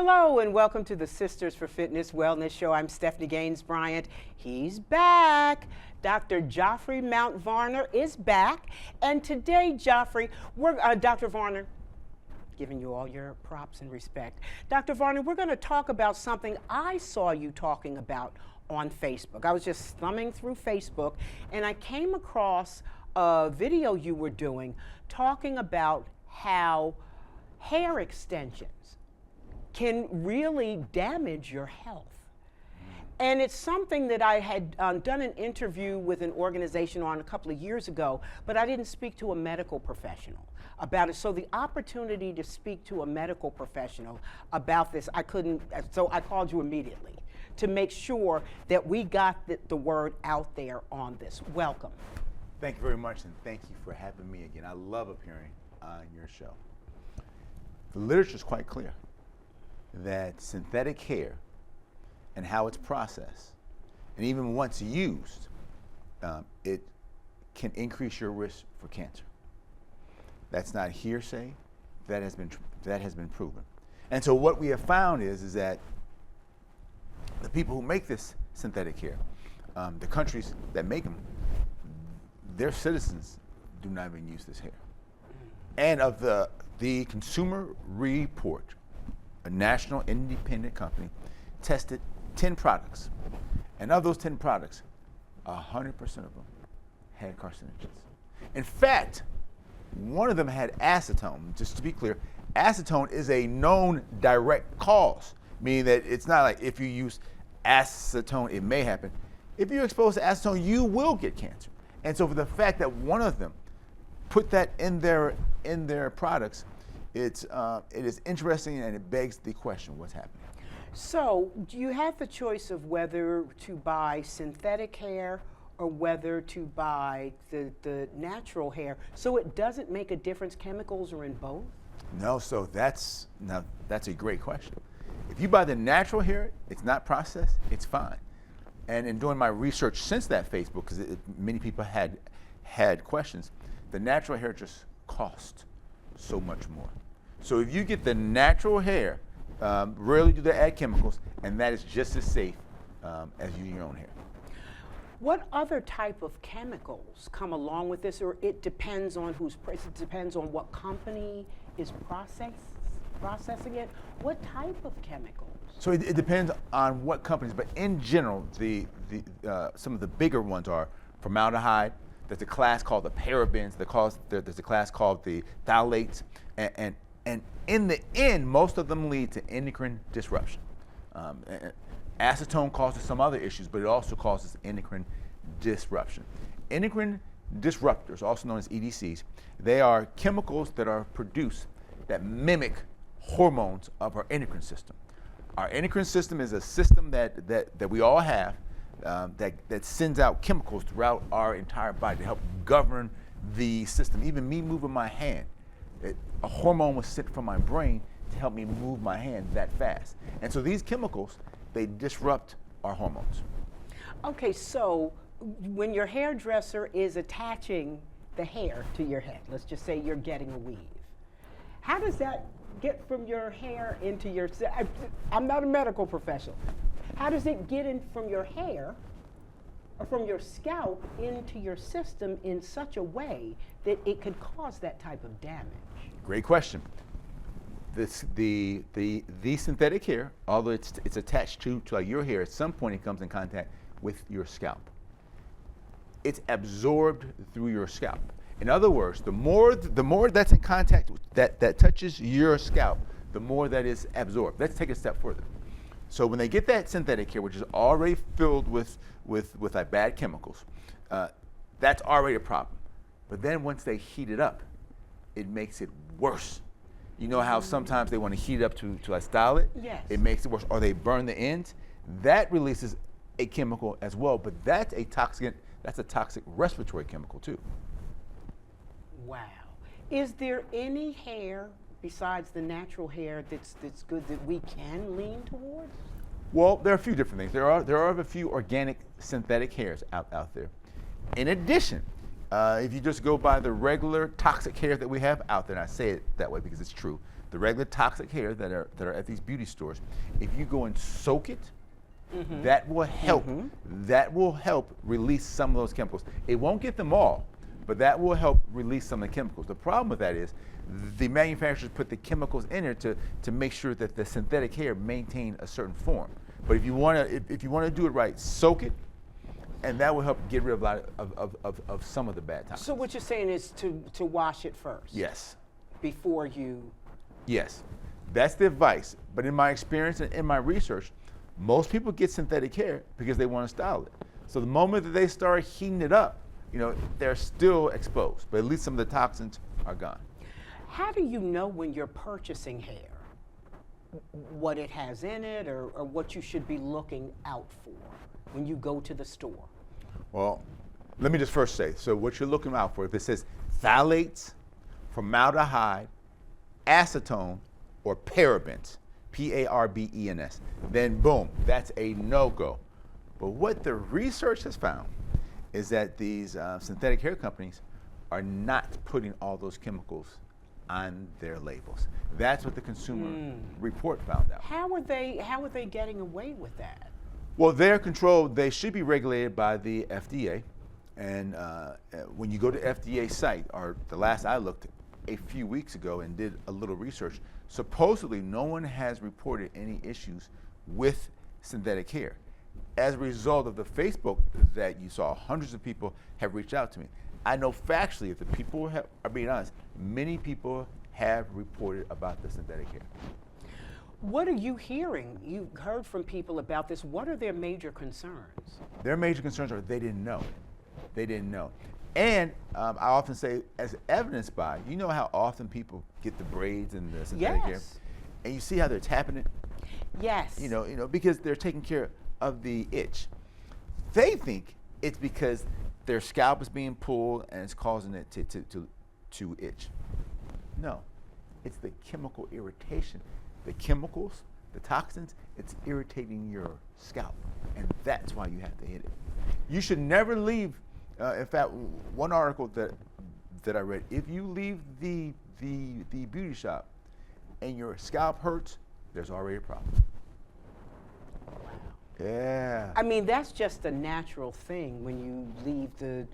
Hello and welcome to the Sisters for Fitness Wellness Show. I'm Stephanie Gaines-Bryant. He's back. Dr. Geoffrey Mount Varner is back. And today, Dr. Varner, giving you all your props and respect. Dr. Varner, we're going to talk about something I saw you talking about on Facebook. I was just thumbing through Facebook and I came across a video you were doing talking about how hair extensions can really damage your health. And it's something that I had done an interview with an organization on a couple of years ago, but I didn't speak to a medical professional about it. So the opportunity to speak to a medical professional about this, so I called you immediately to make sure that we got the word out there on this. Welcome. Thank you very much, and thank you for having me again. I love appearing on your show. The literature is quite clear that synthetic hair and how it's processed, and even once used, it can increase your risk for cancer. That's not hearsay. That has been proven. And so what we have found is that the people who make this synthetic hair, the countries that make them, their citizens do not even use this hair. And of the Consumer Report, a national independent company, tested 10 products. And of those 10 products, 100% of them had carcinogens. In fact, one of them had acetone. Just to be clear, acetone is a known direct cause, meaning that it's not like if you use acetone, it may happen. If you're exposed to acetone, you will get cancer. And so for the fact that one of them put that in their products, it is interesting, and it begs the question, what's happening? So you have the choice of whether to buy synthetic hair or whether to buy the natural hair. So it doesn't make a difference, chemicals are in both? No, so that's a great question. If you buy the natural hair, it's not processed, it's fine. And in doing my research since that Facebook, because many people had questions, the natural hair just cost so much more. So if you get the natural hair, rarely do they add chemicals, and that is just as safe as using your own hair. What other type of chemicals come along with this, or it depends on it depends on what company is processing it? What type of chemicals? So it depends on what companies, but in general, some of the bigger ones are formaldehyde. There's a class called the parabens. There's a class called the phthalates, and in the end, most of them lead to endocrine disruption. Acetone causes some other issues, but it also causes endocrine disruption. Endocrine disruptors, also known as EDCs, they are chemicals that are produced that mimic hormones of our endocrine system. Our endocrine system is a system that we all have that sends out chemicals throughout our entire body to help govern the system. Even me moving my hand, a hormone was sent from my brain to help me move my hand that fast. And so these chemicals, they disrupt our hormones. Okay, so when your hairdresser is attaching the hair to your head, let's just say you're getting a weave, how does that get from your hair into your, I'm not a medical professional, how does it get in from your hair or from your scalp into your system in such a way that it could cause that type of damage? Great question. The synthetic hair, although it's attached to like your hair, at some point it comes in contact with your scalp. It's absorbed through your scalp. In other words, the more that's in contact that touches your scalp, the more that is absorbed. Let's take a step further. So when they get that synthetic hair, which is already filled with like bad chemicals, that's already a problem. But then once they heat it up, it makes it worse. You know how sometimes they want to heat it up to like style it? Yes. It makes it worse. Or they burn the ends. That releases a chemical as well, but that's a toxic respiratory chemical too. Wow. Is there any hair besides the natural hair that's good that we can lean towards? Well, there are a few different things. There are a few organic synthetic hairs out there. In addition, if you just go by the regular toxic hair that we have out there, and I say it that way because it's true, the regular toxic hair that are at these beauty stores, if you go and soak it, that will help. That will help release some of those chemicals. It won't get them all, but that will help release some of the chemicals. The problem with that is the manufacturers put the chemicals in there to make sure that the synthetic hair maintain a certain form. But if you want to do it right, soak it, and that will help get rid of a lot of some of the bad toxins. So what you're saying is to wash it first? Yes. Before you? Yes. That's the advice. But in my experience and in my research, most people get synthetic hair because they want to style it. So the moment that they start heating it up, they're still exposed, but at least some of the toxins are gone. How do you know when you're purchasing hair what it has in it or what you should be looking out for when you go to the store? Well, let me just first say, so what you're looking out for, if it says phthalates, formaldehyde, acetone, or parabens, P-A-R-B-E-N-S, then boom, that's a no-go. But what the research has found is that these synthetic hair companies are not putting all those chemicals on their labels. That's what the Consumer Report found out. How are they getting away with that? Well, they're controlled. They should be regulated by the FDA. And when you go to FDA site, or the last I looked a few weeks ago and did a little research, supposedly no one has reported any issues with synthetic hair. As a result of the Facebook that you saw, hundreds of people have reached out to me. I know factually, if the people are being honest, many people have reported about the synthetic hair. What are you hearing? You heard from people about this. What are their major concerns? Their major concerns are they didn't know. They didn't know. And I often say, as evidenced by, you know how often people get the braids and the synthetic hair? And you see how they're tapping it? Yes. Because they're taking care of the itch. They think it's because their scalp is being pulled and it's causing it to itch. No, it's the chemical irritation. The chemicals, the toxins, it's irritating your scalp, and that's why you have to hit it. You should never leave. In fact, one article that I read, if you leave the beauty shop and your scalp hurts, there's already a problem. Wow. Yeah. I mean, that's just a natural thing when you leave the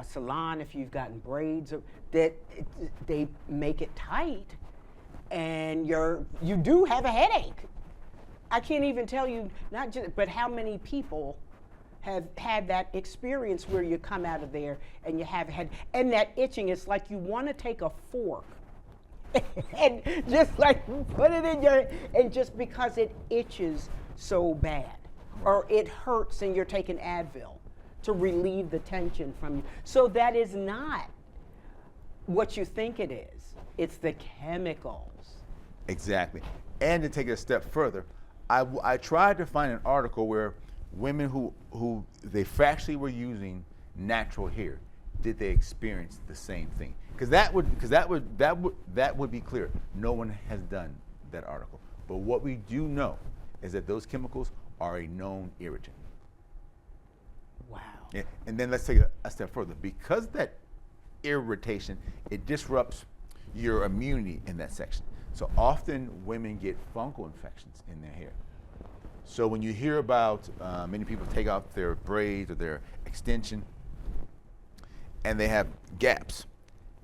salon. If you've gotten braids, they make it tight, and you do have a headache. I can't even tell you, not just, but how many people have had that experience where you come out of there and you have had, and that itching is like you want to take a fork and just like put it in and just because it itches so bad, or it hurts and you're taking Advil to relieve the tension from you. So that is not what you think it is. It's the chemicals. Exactly. And to take it a step further, I tried to find an article where women who they factually were using natural hair, did they experience the same thing? Because that would be clear. No one has done that article. But what we do know is that those chemicals are a known irritant. Wow. Yeah. And then let's take it a step further. Because that irritation, it disrupts your immunity in that section. So often women get fungal infections in their hair. So when you hear about many people take out their braids or their extension and they have gaps,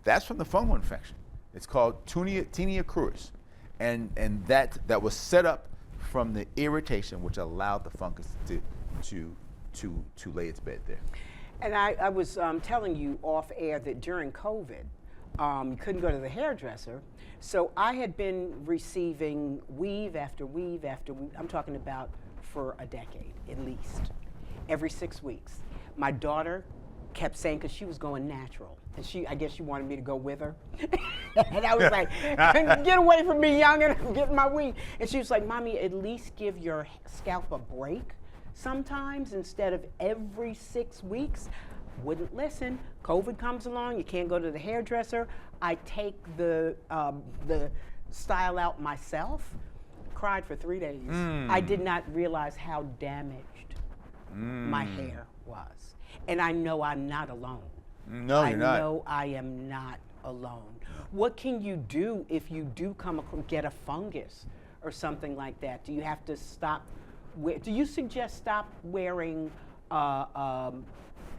that's from the fungal infection. It's called tinea cruris. And that was set up from the irritation which allowed the fungus to lay its bed there. And I was telling you off air that during COVID, you couldn't go to the hairdresser. So I had been receiving weave after weave after weave. I'm talking about for a decade at least, every 6 weeks. My daughter kept saying, because she was going natural, and I guess she wanted me to go with her. And I was like, get away from me, youngin', I'm getting my weave. And she was like, Mommy, at least give your scalp a break sometimes instead of every 6 weeks. Wouldn't listen. COVID comes along, you can't go to the hairdresser. I take the style out myself. Cried for 3 days. I did not realize how damaged my hair was. And I know I'm not alone. No, you're not. I know I am not alone. What can you do if you do get a fungus or something like that? Do you have to stop? Do you suggest stop wearing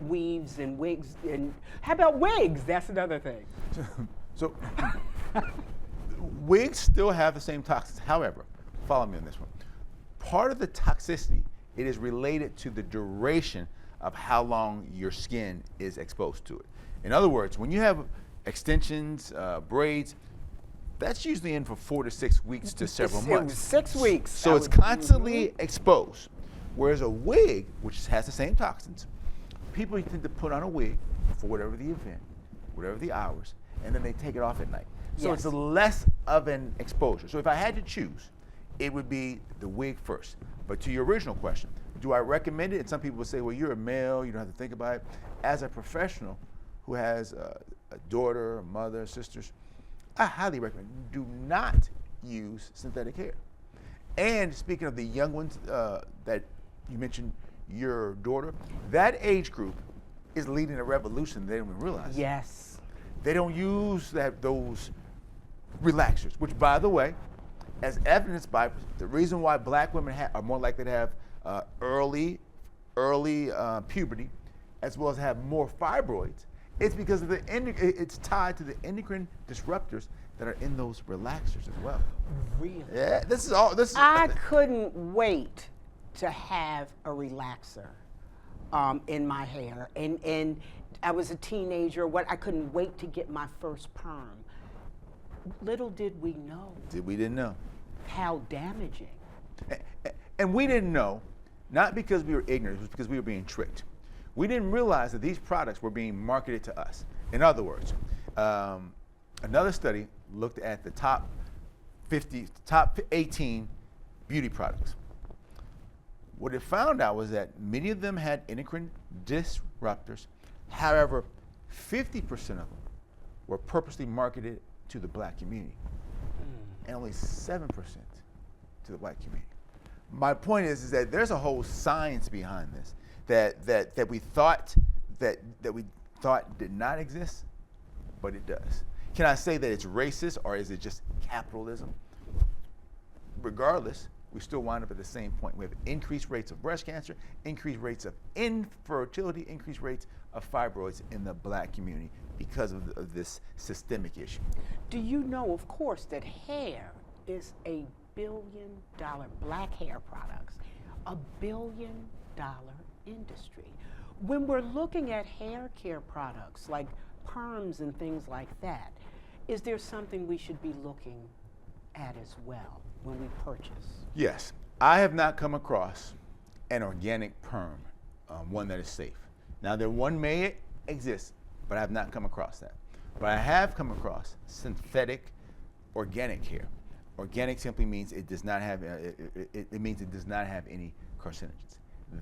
weaves and wigs? And how about wigs? That's another thing. So wigs still have the same toxins. However, follow me on this one. Part of the toxicity, it is related to the duration of how long your skin is exposed to it. In other words, when you have extensions, braids, that's usually in for 4 to 6 weeks to several months. 6 weeks. So it's constantly exposed. Whereas a wig, which has the same toxins, people tend to put on a wig for whatever the event, whatever the hours, and then they take it off at night. So it's less of an exposure. So if I had to choose, it would be the wig first. But to your original question, do I recommend it? And some people would say, well, you're a male, you don't have to think about it. As a professional who has a daughter, a mother, sisters, I highly recommend do not use synthetic hair. And speaking of the young ones that you mentioned, your daughter, that age group is leading a revolution they don't even realize. Yes. They don't use those relaxers, which, by the way, as evidenced by the reason why black women are more likely to have early puberty, as well as have more fibroids, it's because of it's tied to the endocrine disruptors that are in those relaxers as well. Really? Yeah, I couldn't wait to have a relaxer in my hair, and I was a teenager. I couldn't wait to get my first perm. Little did we know. We didn't know how damaging. And we didn't know, not because we were ignorant, it was because we were being tricked. We didn't realize that these products were being marketed to us. In other words, another study looked at the top 18 beauty products. What it found out was that many of them had endocrine disruptors. However, 50% of them were purposely marketed to the black community, and only 7% to the white community. My point is that there's a whole science behind this that we thought did not exist, but it does. Can I say that it's racist, or is it just capitalism? Regardless, we still wind up at the same point. We have increased rates of breast cancer, increased rates of infertility, increased rates of fibroids in the black community because of this systemic issue. Do you know, of course, that hair is a billion-dollar, black hair products, a billion-dollar industry? When we're looking at hair care products like perms and things like that, is there something we should be looking at as well when we purchase? Yes. I have not come across an organic perm, one that is safe. Now, one may exist, but I have not come across that. But I have come across synthetic organic hair. Organic simply means it does not have it means it does not have any carcinogens.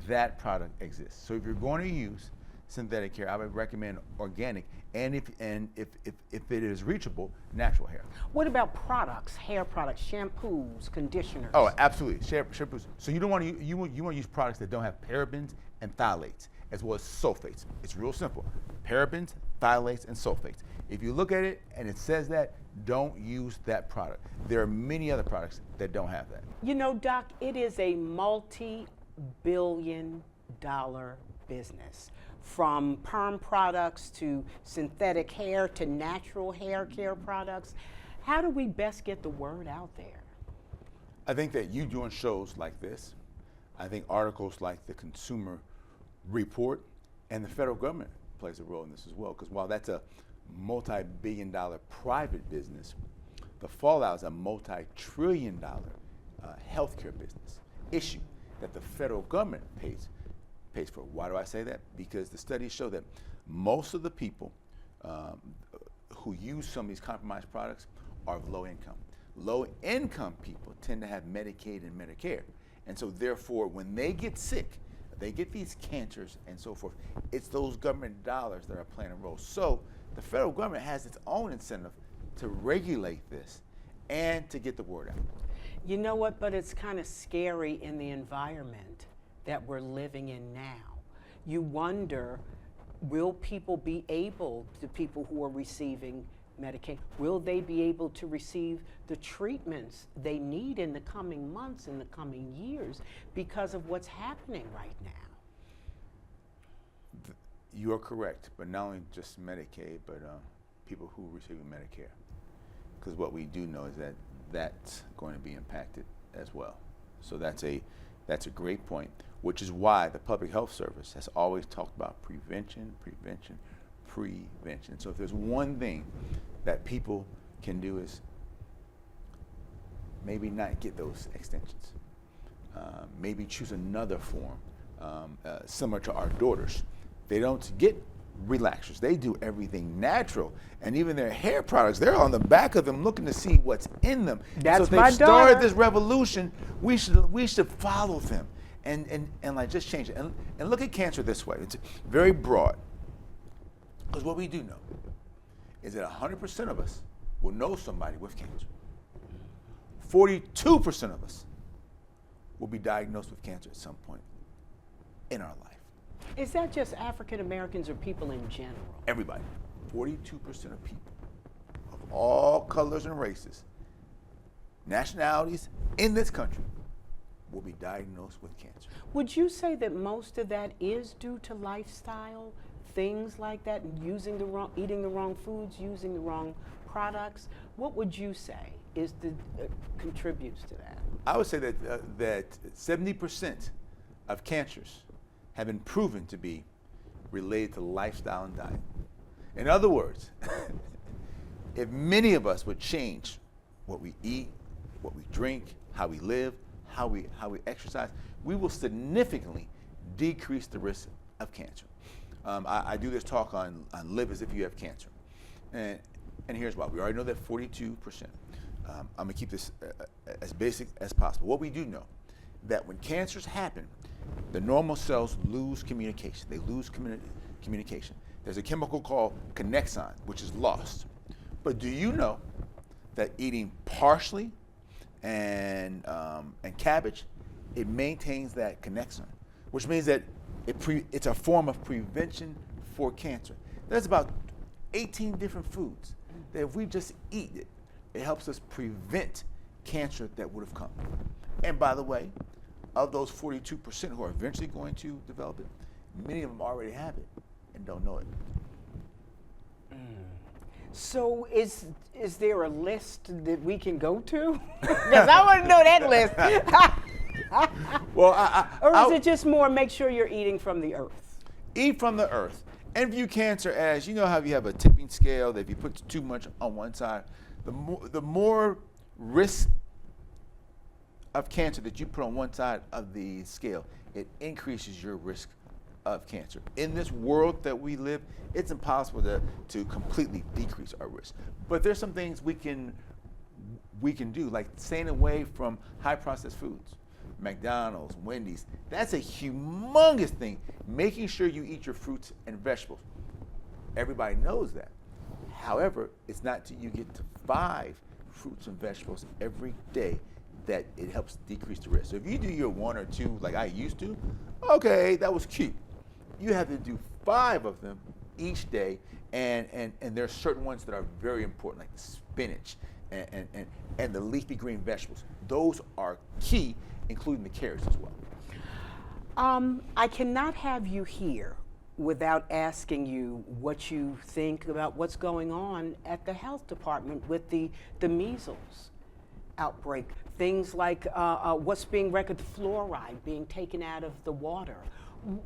That product exists. So if you're going to use synthetic hair, I would recommend organic, and if it is reachable, natural hair. What about products, hair products, shampoos, conditioners? Oh, absolutely, shampoos. So you don't want to you want to use products that don't have parabens and phthalates, as well as sulfates. It's real simple: parabens, phthalates, and sulfates. If you look at it and it says that, don't use that product. There are many other products that don't have that. You know, Doc, it is a multi-billion-dollar business. From perm products to synthetic hair to natural hair care products. How do we best get the word out there? I think that you doing shows like this, I think articles like the Consumer Report, and the federal government plays a role in this as well, because while that's a multi-billion-dollar private business, the fallout is a multi-trillion-dollar healthcare business issue that the federal government pays for. Why do I say that? Because the studies show that most of the people who use some of these compromised products are of low income. Low income people tend to have Medicaid and Medicare. And so therefore, when they get sick, they get these cancers and so forth, it's those government dollars that are playing a role. So the federal government has its own incentive to regulate this and to get the word out. You know what, but it's kind of scary in the environment that we're living in now. You wonder, will people be able, the people who are receiving Medicaid, will they be able to receive the treatments they need in the coming months, in the coming years, because of what's happening right now? You are correct, but not only just Medicaid, but people who receive Medicare. Because what we do know is that that's going to be impacted as well. So that's a great point, which is why the Public Health Service has always talked about prevention, prevention, prevention. So if there's one thing that people can do is maybe not get those extensions. Maybe choose another form, similar to our daughters. They don't get relaxers. They do everything natural. And even their hair products, they're on the back of them looking to see what's in them. That's so if my they've started daughter. this revolution, we should follow them and like just change it. And look at cancer this way. It's very broad. Because what we do know is that 100% of us will know somebody with cancer. 42% of us will be diagnosed with cancer at some point in our life. Is that just African Americans or people in general? Everybody. 42% of people of all colors and races, nationalities in this country will be diagnosed with cancer. Would you say that most of that is due to lifestyle, things like that, eating the wrong foods, using the wrong products? What would you say is contributes to that? I would say that 70% of cancers have been proven to be related to lifestyle and diet. In other words, if many of us would change what we eat, what we drink, how we live, how we exercise, we will significantly decrease the risk of cancer. I do this talk on live as if you have cancer. And here's why. We already know that 42%. I'm going to keep this as basic as possible. What we do know, that when cancers happen, the normal cells lose communication. They lose communication. There's a chemical called connexin, which is lost. But do you know that eating parsley and cabbage, it maintains that connexin, which means that it's a form of prevention for cancer. There's about 18 different foods that if we just eat it, it helps us prevent cancer that would have come. And by the way, of those 42% who are eventually going to develop it, many of them already have it and don't know it. So is there a list that we can go to? Because I want to know that list. Well, or is it just more make sure you're eating from the earth? Eat from the earth and view cancer as, you know how you have a tipping scale that if you put too much on one side, the more risk of cancer that you put on one side of the scale, it increases your risk of cancer. In this world that we live, it's impossible to completely decrease our risk. But there's some things we can do, like staying away from high processed foods. McDonald's, Wendy's, that's a humongous thing. Making sure you eat your fruits and vegetables. Everybody knows that. However, it's not till you get to 5 fruits and vegetables every day that it helps decrease the risk. So if you do your 1 or 2 like I used to, okay, that was cute. You have to do 5 of them each day, and there are certain ones that are very important, like the spinach and the leafy green vegetables. Those are key, including the carrots as well. I cannot have you here without asking you what you think about what's going on at the health department with the measles outbreak. Things like what's being reckoned fluoride being taken out of the water.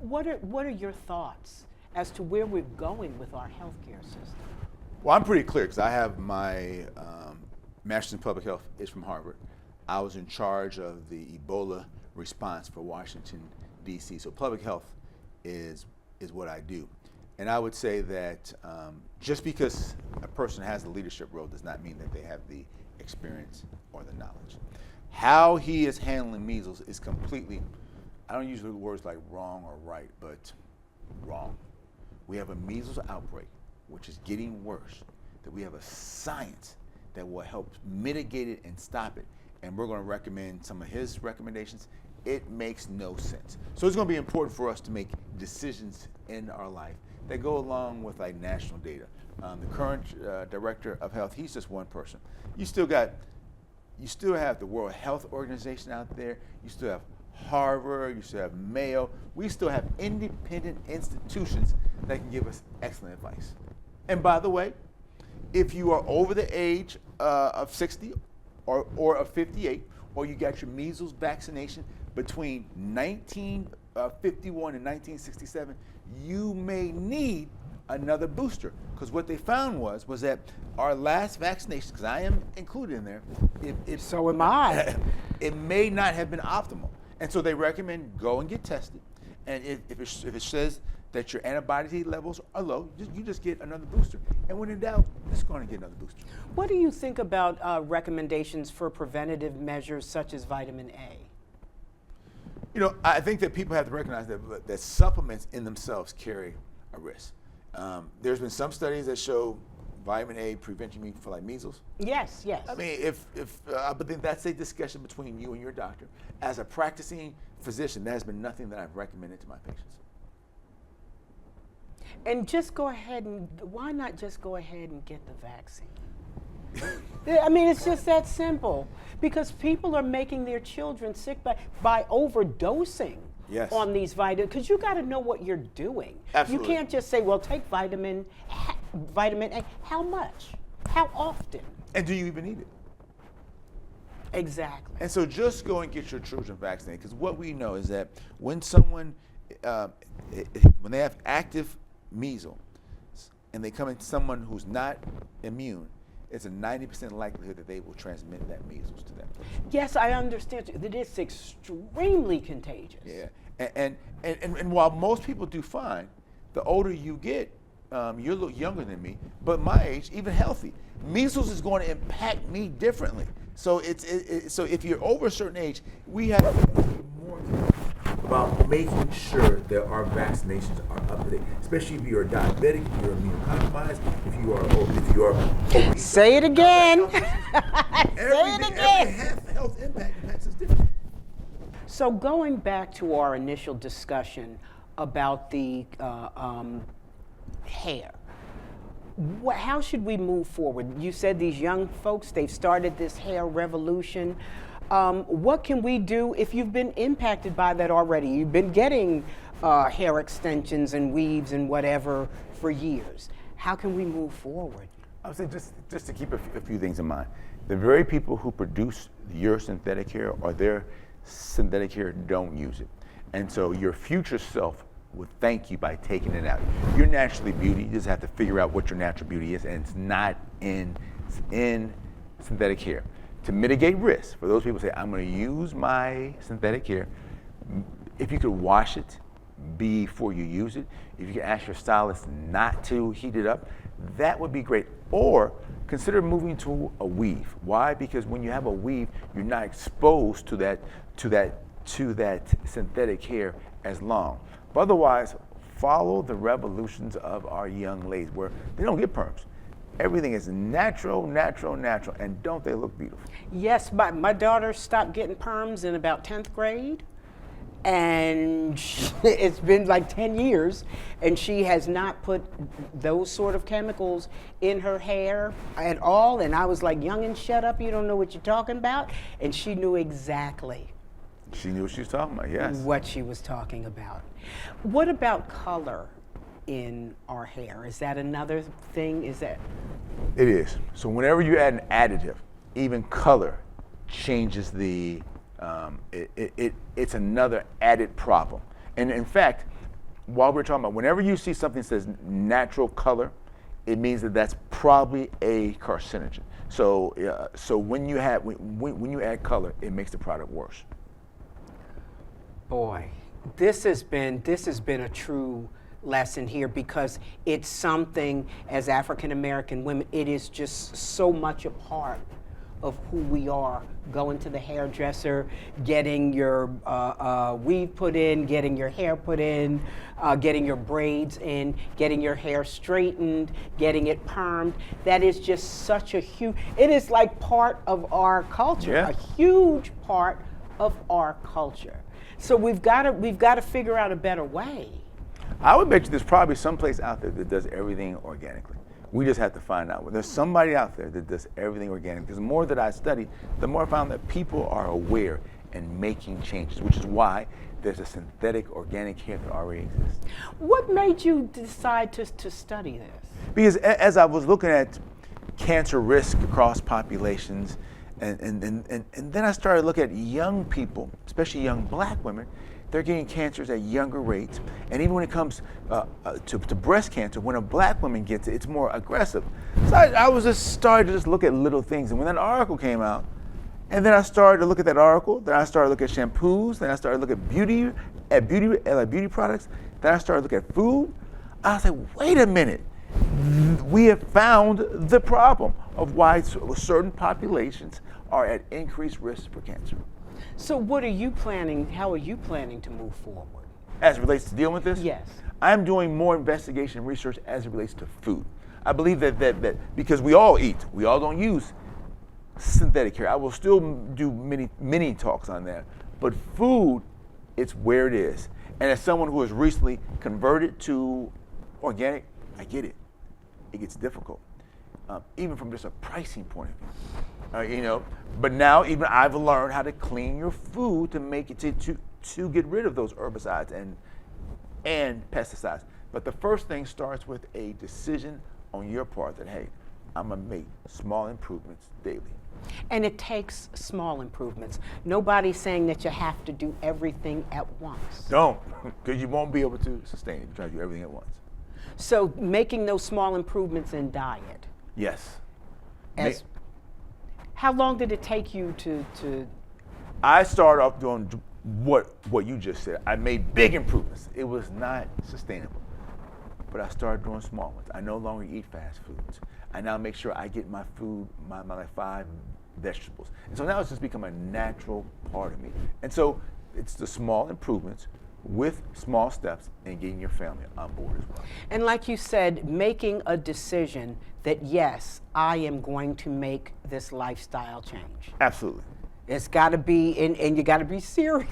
What are your thoughts as to where we're going with our healthcare system? Well, I'm pretty clear because I have my master's in public health is from Harvard. I was in charge of the Ebola response for Washington, D.C. So public health is what I do. And I would say that just because a person has a leadership role does not mean that they have the experience or the knowledge. How he is handling measles is completely, I don't use the words like wrong or right, but wrong. We have a measles outbreak, which is getting worse, that we have a science that will help mitigate it and stop it. And we're going to recommend some of his recommendations. It makes no sense. So it's going to be important for us to make decisions in our life that go along with like national data. The current director of health, he's just one person. You still have the World Health Organization out there. You still have Harvard. You still have Mayo. We still have independent institutions that can give us excellent advice. And by the way, if you are over the age of 60 or of 58, or you got your measles vaccination between 1951 and 1967, you may need another booster. Because what they found was that our last vaccination, because I am included in there, so am I. It may not have been optimal. And so they recommend go and get tested. And if it says that your antibody levels are low, you just get another booster. And when in doubt, just go on and get another booster. What do you think about recommendations for preventative measures such as vitamin A? You know, I think that people have to recognize that supplements in themselves carry a risk. There's been some studies that show vitamin A preventing me for like measles. Yes. I mean, but then that's a discussion between you and your doctor. As a practicing physician, that has been nothing that I've recommended to my patients. And why not just go ahead and get the vaccine? I mean, it's just that simple. Because people are making their children sick by overdosing on these vitamins. Because you got to know what you're doing. Absolutely. You can't just say, well, take vitamin A. How much? How often? And do you even need it? Exactly. And so just go and get your children vaccinated. Because what we know is that when someone, when they have active measles, and they come in someone who's not immune, it's a 90% likelihood that they will transmit that measles to that person. Yes, I understand that it's extremely contagious. Yeah, and while most people do fine, the older you get, you're a little younger than me, but my age, even healthy, measles is going to impact me differently. So so if you're over a certain age, we have to be more about making sure that our vaccinations are up to date, especially if you're diabetic, if you're immunocompromised, if you are obese. Say it again. Every health impact impacts us differently. So going back to our initial discussion about the hair, how should we move forward? You said these young folks, they've started this hair revolution. What can we do if you've been impacted by that already? You've been getting hair extensions and weaves and whatever for years. How can we move forward? I would say just to keep a few things in mind. The very people who produce your synthetic hair or their synthetic hair don't use it. And so your future self would thank you by taking it out. You're naturally beauty. You just have to figure out what your natural beauty is, and it's not in synthetic hair. To mitigate risk, for those people who say, I'm going to use my synthetic hair, if you could wash it before you use it, if you could ask your stylist not to heat it up, that would be great. Or consider moving to a weave. Why? Because when you have a weave, you're not exposed to that synthetic hair as long. But otherwise, follow the revolutions of our young ladies, where they don't get perms. Everything is natural, and don't they look beautiful? Yes, my daughter stopped getting perms in about 10th grade, and it's been like 10 years, and she has not put those sort of chemicals in her hair at all. And I was like, youngin', shut up, you don't know what you're talking about. And she knew exactly. She knew what she was talking about, yes. What she was talking about. What about color in our hair? Is that another thing? It is. So whenever you add an additive, even color changes it's another added problem. And in fact, while we're talking about, whenever you see something that says natural color, it means that that's probably a carcinogen. So when you add color, it makes the product worse. Boy, this has been a true lesson here, because it's something, as African American women, it is just so much a part of who we are. Going to the hairdresser, getting your weave put in, getting your hair put in, getting your braids in, getting your hair straightened, getting it permed. That is just such a huge, it is like part of our culture, a huge part of our culture. So we've got to figure out a better way. I would bet you there's probably some place out there that does everything organically. We just have to find out. There's somebody out there that does everything organic. Because the more that I study, the more I found that people are aware and making changes, which is why there's a synthetic organic hair that already exists. What made you decide to study this? Because as I was looking at cancer risk across populations, and then I started looking at young people, especially young black women, they're getting cancers at younger rates. And even when it comes to breast cancer, when a black woman gets it, it's more aggressive. So I was just started to just look at little things. And when that article came out, and then I started to look at that article, then I started to look at shampoos, then I started to look at beauty products, then I started to look at food. I was like, wait a minute. We have found the problem of why certain populations are at increased risk for cancer. So how are you planning to move forward? As it relates to dealing with this? Yes. I'm doing more investigation and research as it relates to food. I believe that because we all eat, we all don't use synthetic hair. I will still do many talks on that. But food, it's where it is. And as someone who has recently converted to organic, I get it. It gets difficult, even from just a pricing point of view. But now even I've learned how to clean your food to make it to get rid of those herbicides and pesticides. But the first thing starts with a decision on your part that, hey, I'm gonna make small improvements daily. And it takes small improvements. Nobody's saying that you have to do everything at once. Don't, because you won't be able to sustain it if you try to do everything at once. So making those small improvements in diet. Yes. How long did it take you to? I started off doing what you just said. I made big improvements. It was not sustainable. But I started doing small ones. I no longer eat fast foods. I now make sure I get my food, my like 5 vegetables. And so now it's just become a natural part of me. And so it's the small improvements with small steps and getting your family on board as well. And like you said, making a decision that yes, I am going to make this lifestyle change. Absolutely. It's got to be, and you got to be serious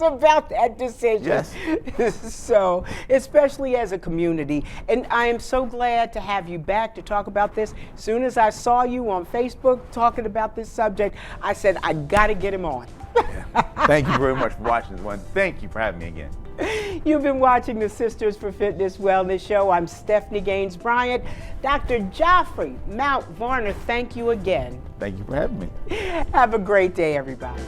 about that decision. Yes. So, especially as a community. And I am so glad to have you back to talk about this. As soon as I saw you on Facebook talking about this subject, I said, I got to get him on. Yeah. Thank you very much for watching this one. Thank you for having me again. You've been watching the Sisters for Fitness Wellness Show. I'm Stephanie Gaines-Bryant. Dr. Geoffrey Mount Varner, thank you again. Thank you for having me. Have a great day, everybody.